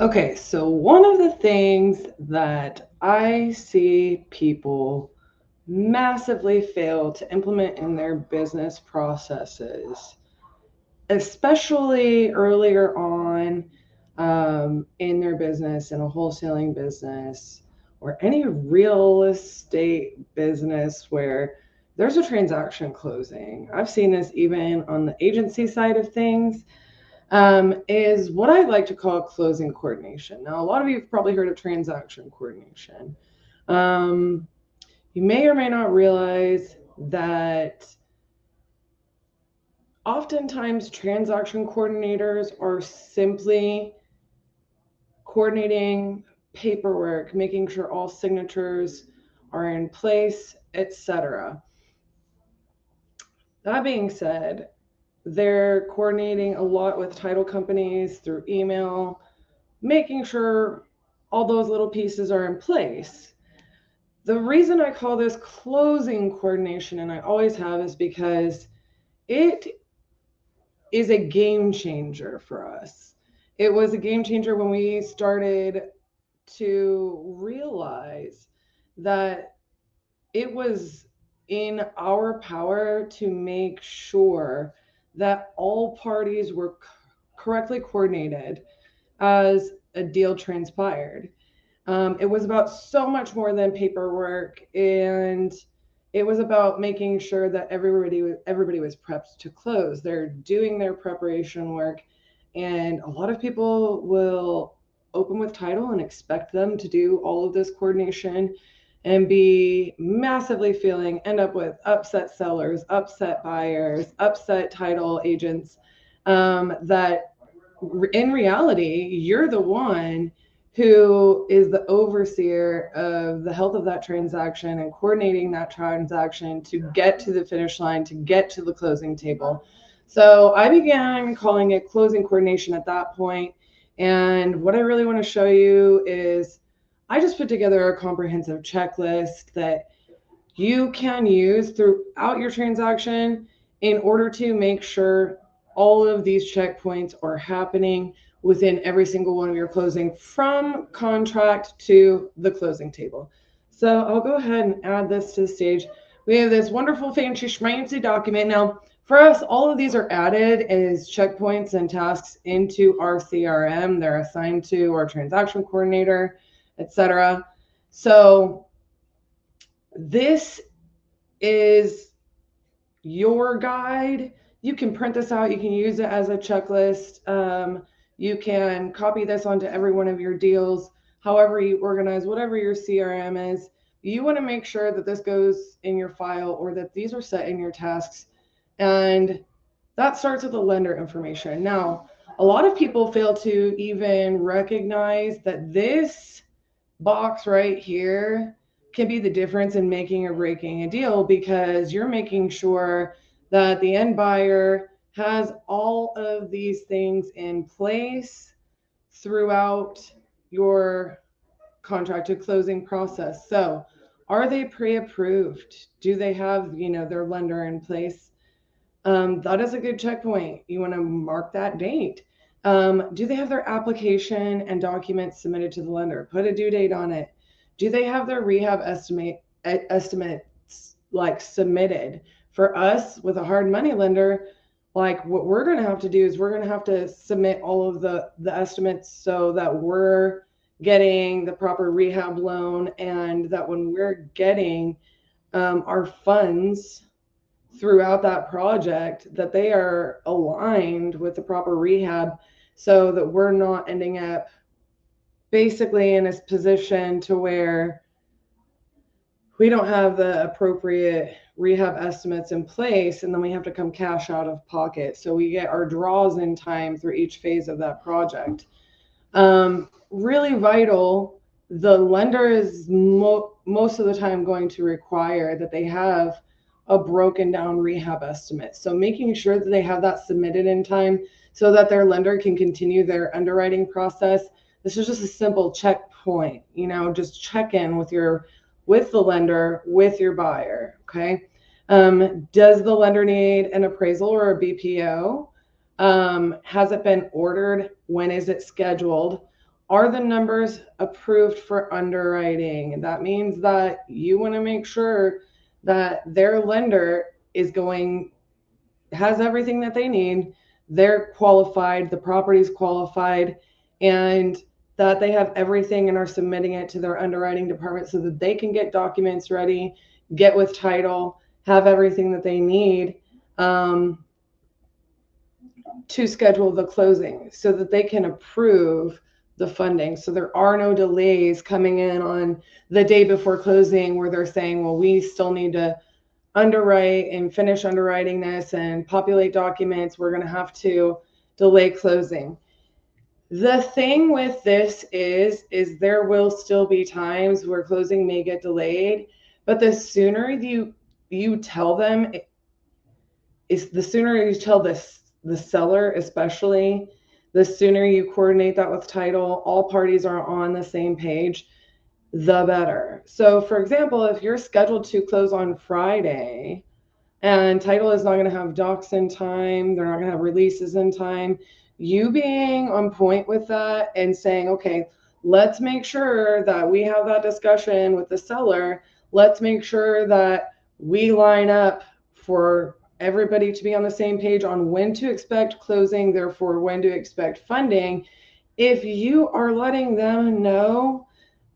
Okay, so one of the things that I see people massively fail to implement in their business processes, especially earlier on in their business, in a wholesaling business, or any real estate business where there's a transaction closing. I've seen this even on the agency side of things, is what I like to call closing coordination. Now, a lot of you have probably heard of transaction coordination. Um, you may or may not realize that oftentimes transaction coordinators are simply coordinating paperwork, making sure all signatures are in place, etc. That being said, they're coordinating a lot with title companies through email, making sure all those little pieces are in place. The reason I call this closing coordination, and I always have, is because it is a game changer for us. It was a game changer when we started to realize that it was in our power to make sure that all parties were correctly coordinated as a deal transpired. It was about so much more than paperwork, and it was about making sure that everybody was prepped to close. They're doing their preparation work, and a lot of people will open with title and expect them to do all of this coordination and be massively feeling, end up with upset sellers, upset buyers, upset title agents, that in reality, you're the one who is the overseer of the health of that transaction and coordinating that transaction to get to the finish line, to get to the closing table. So I began calling it closing coordination at that point. And what I really want to show you is I just put together a comprehensive checklist that you can use throughout your transaction in order to make sure all of these checkpoints are happening within every single one of your closing from contract to the closing table. So I'll go ahead and add this to the stage. We have this wonderful fancy schmancy document. Now, for us, all of these are added as checkpoints and tasks into our CRM. They're assigned to our transaction coordinator, etc. So this is your guide. You can print this out. You can use it as a checklist. You can copy this onto every one of your deals, however you organize, whatever your CRM is. You want to make sure that this goes in your file or that these are set in your tasks. And that starts with the lender information. Now, a lot of people fail to even recognize that this box right here can be the difference in making or breaking a deal, because you're making sure that the end buyer has all of these things in place throughout your contract to closing process. So are they pre-approved? Do they have, their lender in place? That is a good checkpoint. You want to mark that date. Do they have their application and documents submitted to the lender? Put a due date on it. Do they have their rehab estimates like submitted? For us with a hard money lender, like what we're going to have to do is we're going to have to submit all of the estimates so that we're getting the proper rehab loan, and that when we're getting our funds throughout that project, that they are aligned with the proper rehab, so that we're not ending up basically in a position to where we don't have the appropriate rehab estimates in place and then we have to come cash out of pocket. So we get our draws in time through each phase of that project. Really vital. The lender is most of the time going to require that they have a broken down rehab estimate. So making sure that they have that submitted in time so that their lender can continue their underwriting process. This is just a simple checkpoint, just check in with the lender, with your buyer. Okay. Does the lender need an appraisal or a BPO? Has it been ordered? When is it scheduled? Are the numbers approved for underwriting? That means that you want to make sure that their lender has everything that they need, they're qualified, the property's qualified, and that they have everything and are submitting it to their underwriting department so that they can get documents ready, get with title, have everything that they need to schedule the closing so that they can approve the funding. So there are no delays coming in on the day before closing where they're saying, well, we still need to underwrite and finish underwriting this and populate documents. We're going to have to delay closing. The thing with this is there will still be times where closing may get delayed, but the sooner you tell them, is the sooner you tell the seller, especially, the sooner you coordinate that with title, all parties are on the same page, the better. So for example, if you're scheduled to close on Friday and title is not going to have docs in time, they're not going to have releases in time, you being on point with that and saying, okay, let's make sure that we have that discussion with the seller. Let's make sure that we line up for everybody to be on the same page on when to expect closing, therefore when to expect funding. If you are letting them know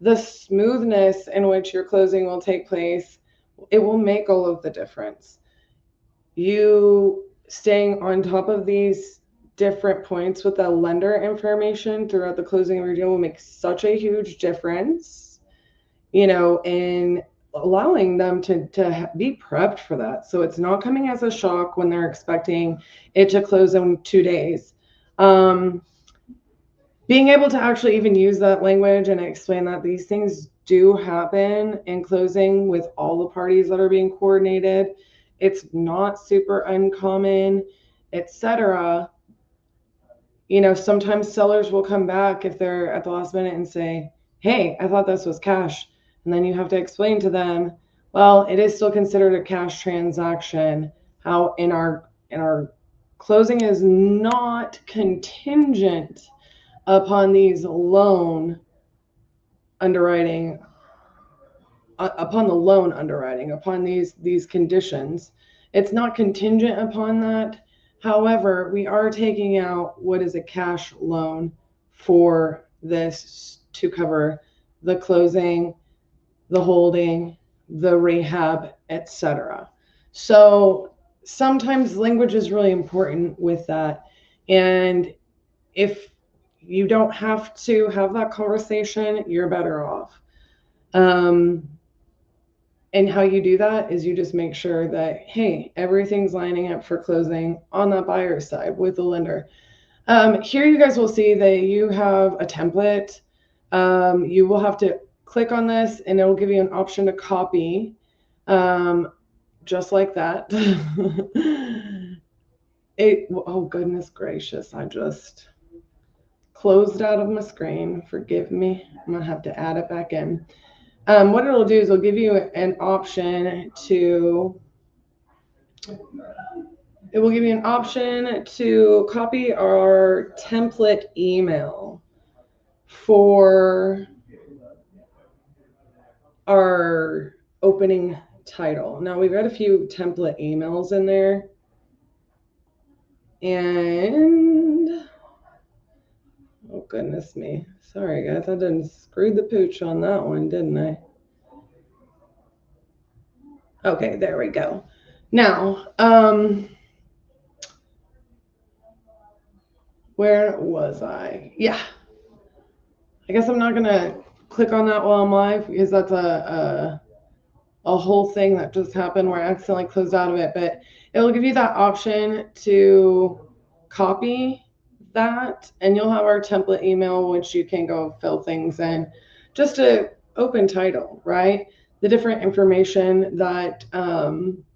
the smoothness in which your closing will take place, it will make all of the difference. You staying on top of these different points with the lender information throughout the closing of your deal will make such a huge difference, in allowing them to be prepped for that. So it's not coming as a shock when they're expecting it to close in 2 days. Being able to actually even use that language and explain that these things do happen in closing with all the parties that are being coordinated. It's not super uncommon, etc. Sometimes sellers will come back if they're at the last minute and say, hey, I thought this was cash. And then you have to explain to them, well, it is still considered a cash transaction. How in our closing is not contingent upon these loan underwriting, upon the loan underwriting, upon these conditions. It's not contingent upon that. However, we are taking out what is a cash loan for this to cover the closing, the holding, the rehab, etc. So sometimes language is really important with that. And if you don't have to have that conversation, you're better off. And how you do that is you just make sure that, hey, everything's lining up for closing on that buyer's side with the lender. Here you guys will see that you have a template. You will have to click on this and it will give you an option to copy, just like that. Oh, goodness gracious. I just closed out of my screen. Forgive me. I'm going to have to add it back in. What it'll do is it'll give you an option to copy our template email for our opening title. Now we've got a few template emails in there, and oh goodness me, sorry guys, I done screwed the pooch on that one, didn't I? Okay, there we go. Now, where was I? Yeah, I guess I'm not gonna click on that while I'm live because that's a whole thing that just happened where I accidentally closed out of it, but it'll give you that option to copy that, and you'll have our template email, which you can go fill things in, just to open title, right? The different information that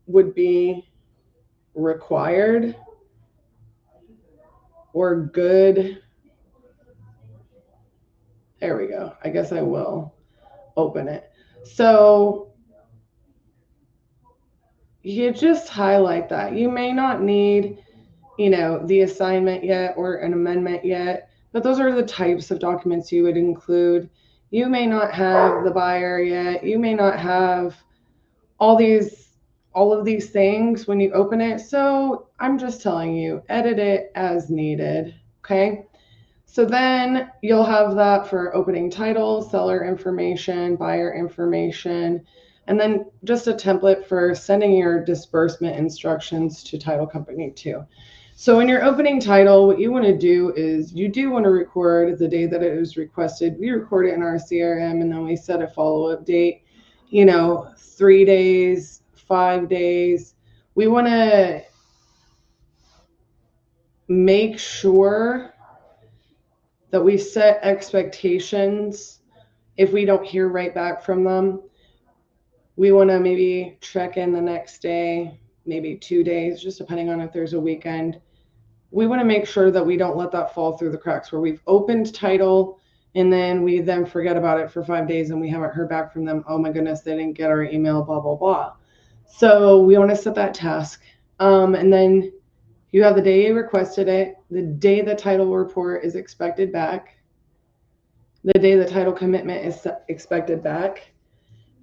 would be required or good. There we go. I guess I will open it. So you just highlight that. You may not need, the assignment yet or an amendment yet, but those are the types of documents you would include. You may not have the buyer yet. You may not have all of these things when you open it. So I'm just telling you, edit it as needed. Okay. So then you'll have that for opening title, seller information, buyer information, and then just a template for sending your disbursement instructions to title company too. So when you're opening title, what you want to do is you do want to record the day that it was requested. We record it in our CRM, and then we set a follow-up date, 3 days, 5 days. We want to make sure that we set expectations. If we don't hear right back from them, we want to maybe check in the next day, maybe 2 days, just depending on if there's a weekend. We want to make sure that we don't let that fall through the cracks where we've opened title and then we then forget about it for 5 days and we haven't heard back from them. Oh my goodness, they didn't get our email, blah, blah, blah. So we want to set that task. And then you have the day you requested it, the day the title report is expected back, the day the title commitment is expected back,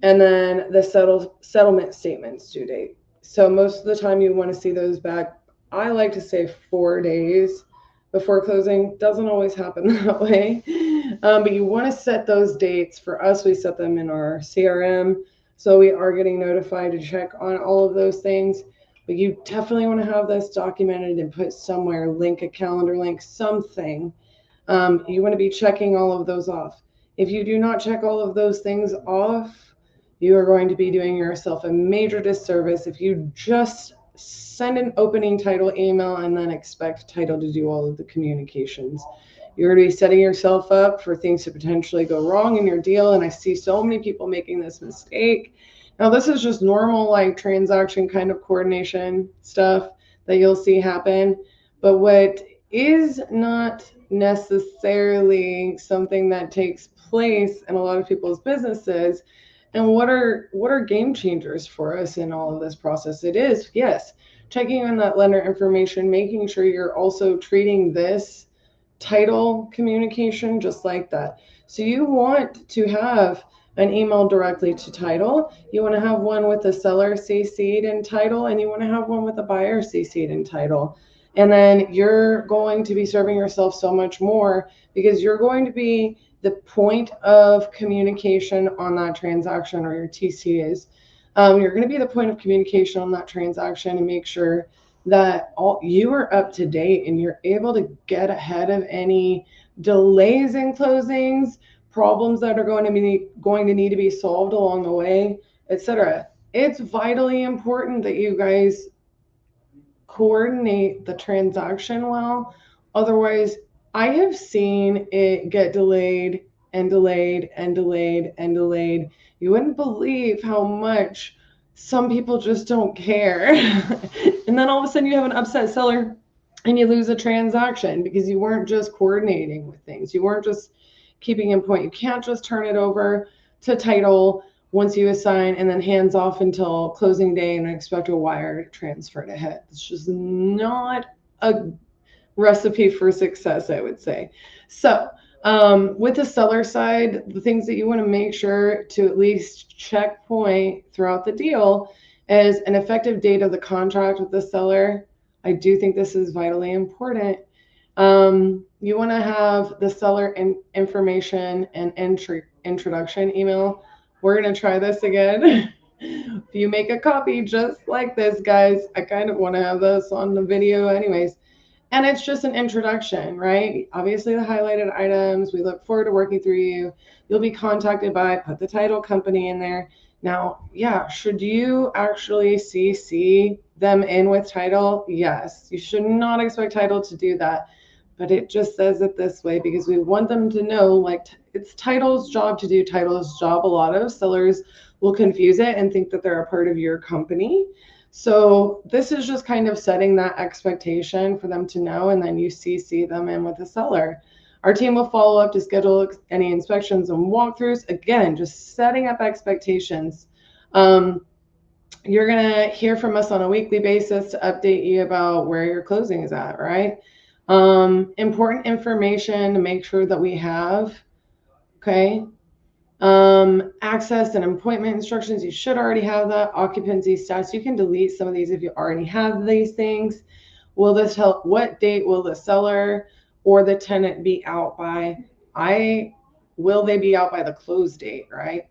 and then the settlement statements due date. So most of the time you want to see those back. I like to say 4 days before closing. Doesn't always happen that way. But you want to set those dates. For us, we set them in our CRM. So we are getting notified to check on all of those things. But you definitely want to have this documented and put somewhere, link a calendar link, something. You want to be checking all of those off. If you do not check all of those things off, you are going to be doing yourself a major disservice if you just send an opening title email and then expect title to do all of the communications. You're going to be setting yourself up for things to potentially go wrong in your deal. And I see so many people making this mistake. Now, this is just normal, like transaction kind of coordination stuff that you'll see happen. But what is not necessarily something that takes place in a lot of people's businesses, and what are game changers for us in all of this process? It is, yes, checking on that lender information, making sure you're also treating this title communication just like that. So you want to have an email directly to title. You want to have one with the seller CC'd in title, and you want to have one with the buyer CC'd in title. And then you're going to be serving yourself so much more because you're going to be the point of communication on that transaction, or your TCs. You're going to be the point of communication on that transaction and make sure that you are up to date and you're able to get ahead of any delays in closings, problems that are going to need to be solved along the way, etc. It's vitally important that you guys coordinate the transaction well. Otherwise, I have seen it get delayed and delayed and delayed and delayed. You wouldn't believe how much some people just don't care. And then all of a sudden you have an upset seller and you lose a transaction because you weren't just coordinating with things. You weren't just keeping in point. You can't just turn it over to title once you assign and then hands off until closing day and expect a wire transfer to hit. It's just not a recipe for success, I would say. So with the seller side, the things that you want to make sure to at least checkpoint throughout the deal is an effective date of the contract with the seller. I do think this is vitally important. You want to have the seller information and introduction email. We're going to try this again. If you make a copy just like this, guys, I kind of want to have this on the video anyways. And it's just an introduction, right? Obviously the highlighted items, we look forward to working through you. You'll be contacted by, put the title company in there. Now, yeah, should you actually CC them in with title? Yes, you should not expect title to do that. But it just says it this way because we want them to know, like, it's title's job to do title's job. A lot of sellers will confuse it and think that they're a part of your company. So this is just kind of setting that expectation for them to know, and then you CC them in with the seller. Our team will follow up to schedule any inspections and walkthroughs. Again, just setting up expectations. You're going to hear from us on a weekly basis to update you about where your closing is at, right? Important information to make sure that we have. Okay. Access and appointment instructions, you should already have that. Occupancy stats, you can delete some of these if you already have these things. Will this help? What date will the seller or the tenant be out by? Will they be out by the close date, right?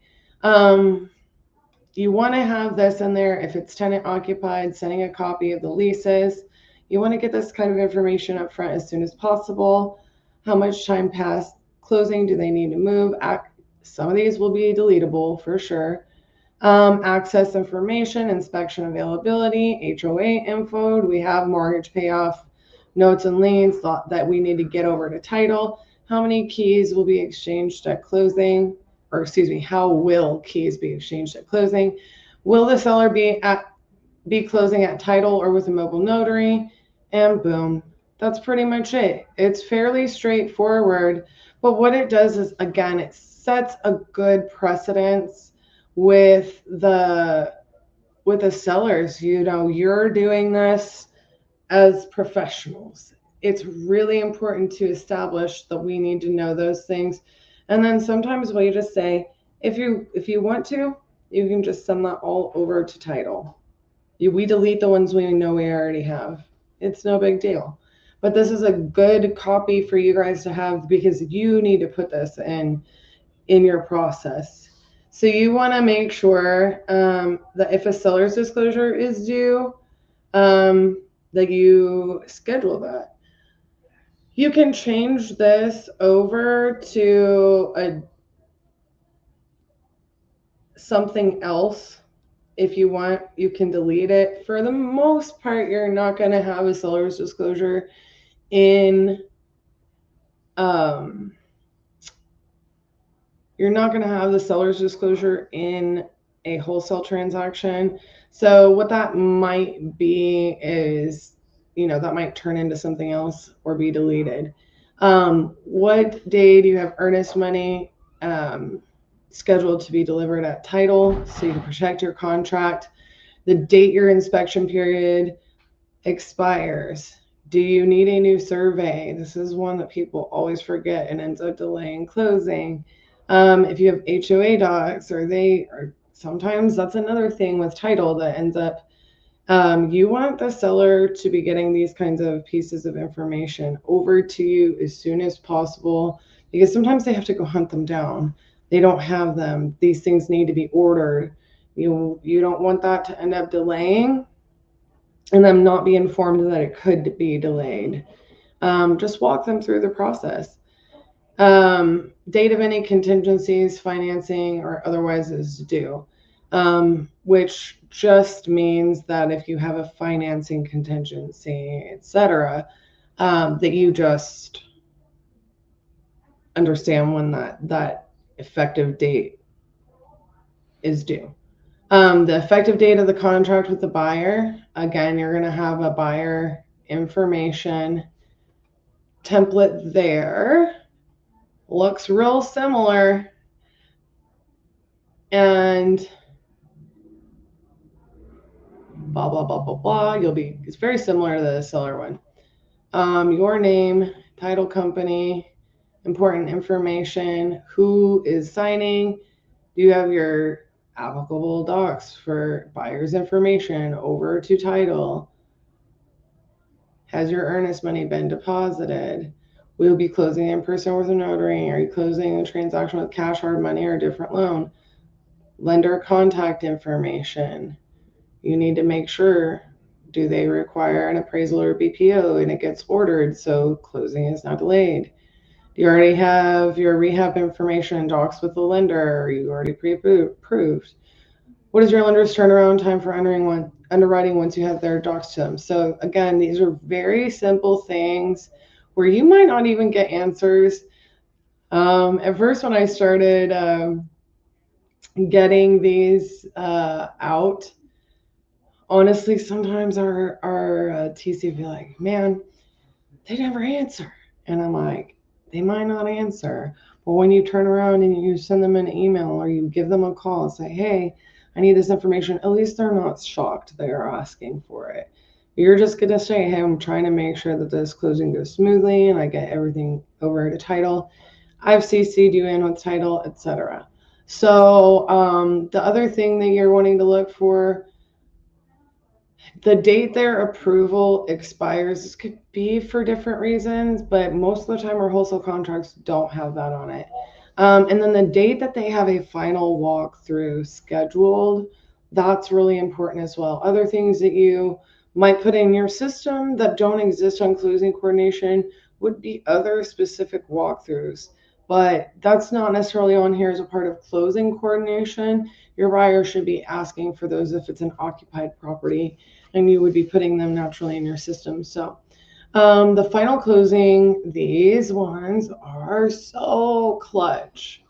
You want to have this in there if it's tenant occupied, sending a copy of the leases. You want to get this kind of information up front as soon as possible. How much time past closing do they need to move? Some of these will be deletable for sure. Access information, inspection availability, HOA info. Do we have mortgage payoff notes and liens that we need to get over to title? How many keys will be exchanged at closing? Or excuse me, how will keys be exchanged at closing? Will the seller be closing at title or with a mobile notary? And boom, that's pretty much it. It's fairly straightforward, but what it does is, again, it sets a good precedence with the sellers. You're doing this as professionals. It's really important to establish that we need to know those things. And then sometimes we just say, if you want to, you can just send that all over to title. We delete the ones we know we already have. It's no big deal. But this is a good copy for you guys to have because you need to put this in your process. So you want to make sure that if a seller's disclosure is due, that you schedule that. You can change this over to something else if you want. You can delete it. For the most part, you're not going to have a seller's disclosure in you're not going to have the seller's disclosure in a wholesale transaction. So what that might be is, that might turn into something else or be deleted. What day do you have earnest money scheduled to be delivered at title so you can protect your contract? The date your inspection period expires. Do you need a new survey? This is one that people always forget and ends up delaying closing. If you have HOA docs, or sometimes that's another thing with title that ends up, you want the seller to be getting these kinds of pieces of information over to you as soon as possible, because sometimes they have to go hunt them down. They don't have them. These things need to be ordered. You don't want that to end up delaying and them not be informed that it could be delayed. Just walk them through the process. Date of any contingencies, financing, or otherwise is due, which just means that if you have a financing contingency, etc., that you just understand when that effective date is due. The effective date of the contract with the buyer, again, you're going to have a buyer information template there. Looks real similar. And blah, blah, blah, blah, blah. It's very similar to the seller one. Your name, title company, important information, who is signing. Do you have your applicable docs for buyer's information over to title? Has your earnest money been deposited? Will you be closing in person with a notary? Are you closing the transaction with cash, hard money, or a different loan? Lender contact information. You need to make sure, do they require an appraisal or BPO, and it gets ordered so closing is not delayed? Do you already have your rehab information and docs with the lender? Are you already pre-approved? What is your lender's turnaround time for underwriting once you have their docs to them? So again, these are very simple things where you might not even get answers. At first, when I started getting these out, honestly, sometimes our TC would be like, man, they never answer. And I'm like, they might not answer. But when you turn around and you send them an email or you give them a call and say, hey, I need this information, at least they're not shocked they are asking for it. You're just going to say, hey, I'm trying to make sure that this closing goes smoothly and I get everything over to title. I've CC'd you in with title, etc. So the other thing that you're wanting to look for, the date their approval expires. This could be for different reasons, but most of the time our wholesale contracts don't have that on it. And then the date that they have a final walkthrough scheduled, that's really important as well. Other things that you might put in your system that don't exist on closing coordination would be other specific walkthroughs, but that's not necessarily on here as a part of closing coordination. Your buyer should be asking for those if it's an occupied property, and you would be putting them naturally in your system. So the final closing, these ones are so clutch.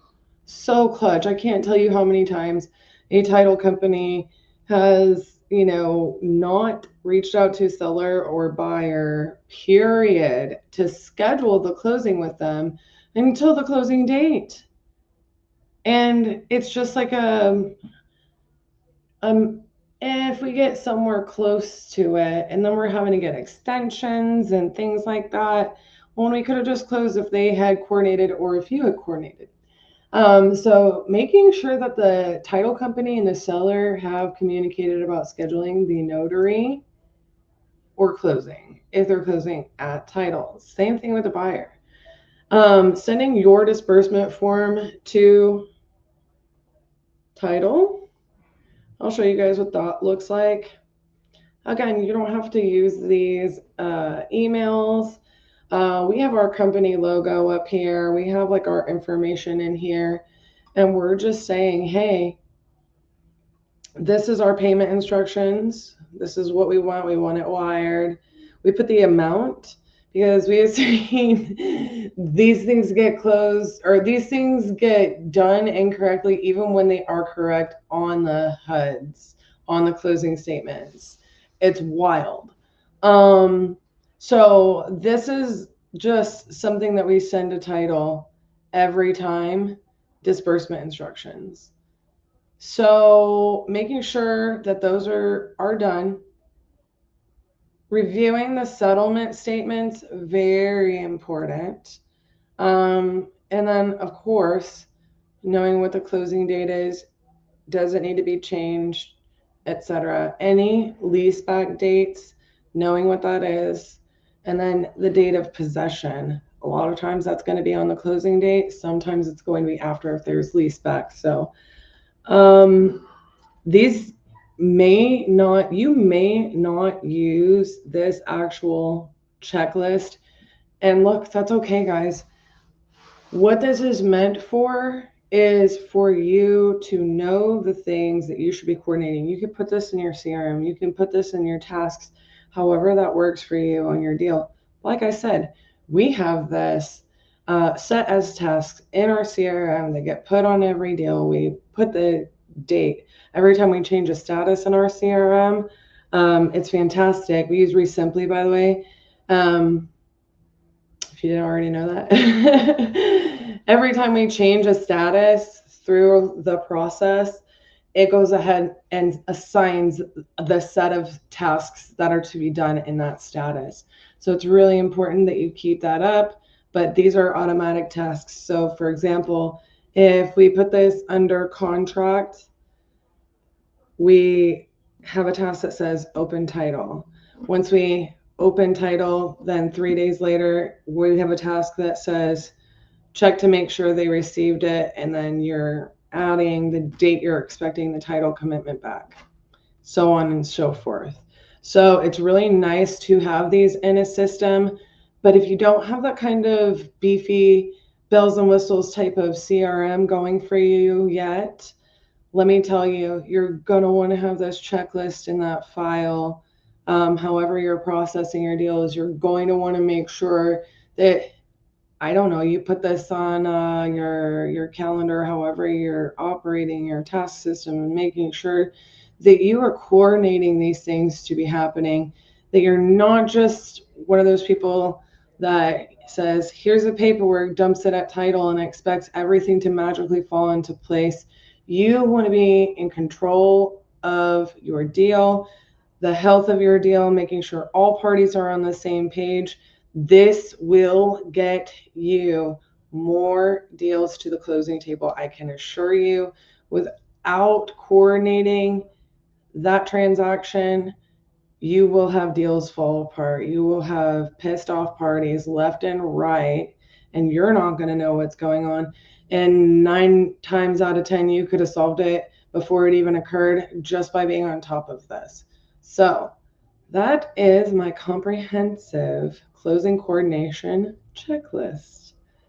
So clutch. I can't tell you how many times a title company has, not reached out to seller or buyer, period, to schedule the closing with them until the closing date. And it's just like if we get somewhere close to it and then we're having to get extensions and things like that, when we could have just closed if they had coordinated or if you had coordinated. So making sure that the title company and the seller have communicated about scheduling the notary or closing if they're closing at title. Same thing with the buyer. Sending your disbursement form to title. I'll show you guys what that looks like. Again, you don't have to use these emails. We have our company logo up here. We have like our information in here. And we're just saying, hey, this is our payment instructions. This is what we want. We want it wired. We put the amount because we have seen these things get closed or these things get done incorrectly even when they are correct on the HUDs, on the closing statements. It's wild. So this is just something that we send to title every time, disbursement instructions. So making sure that those are done. Reviewing the settlement statements, very important. And then, of course, knowing what the closing date is, does it need to be changed, etc. Any lease back dates, knowing what that is, and then the date of possession. A lot of times that's going to be on the closing date. Sometimes it's going to be after if there's lease back. So these you may not use this actual checklist. And look, that's okay, guys. What this is meant for is for you to know the things that you should be coordinating. You can put this in your CRM. You can put this in your tasks, however that works for you on your deal. Like I said, we have this set as tasks in our CRM that get put on every deal. We put the date every time we change a status in our CRM. It's fantastic. We use Resimply, by the way. If you didn't already know that. Every time we change a status through the process, it goes ahead and assigns the set of tasks that are to be done in that status. So it's really important that you keep that up, but these are automatic tasks. So for example, if we put this under contract, we have a task that says open title. Once we open title, then 3 days later, we have a task that says check to make sure they received it, and then you're adding the date you're expecting the title commitment back, so on and so forth. So it's really nice to have these in a system, but if you don't have that kind of beefy bells and whistles type of CRM going for you yet, let me tell you, you're going to want to have this checklist in that file. However you're processing your deals, you're going to want to make sure that, I don't know, you put this on your calendar, however you're operating your task system, and making sure that you are coordinating these things to be happening, that you're not just one of those people that says, here's the paperwork, dumps it at title, and expects everything to magically fall into place. You want to be in control of your deal. the health of your deal, making sure all parties are on the same page. This will get you more deals to the closing table, I can assure you. Without coordinating that transaction, you will have deals fall apart. You will have pissed off parties left and right, and you're not going to know what's going on. And 9 times out of 10, you could have solved it before it even occurred just by being on top of this. So that is my comprehensive closing coordination checklist.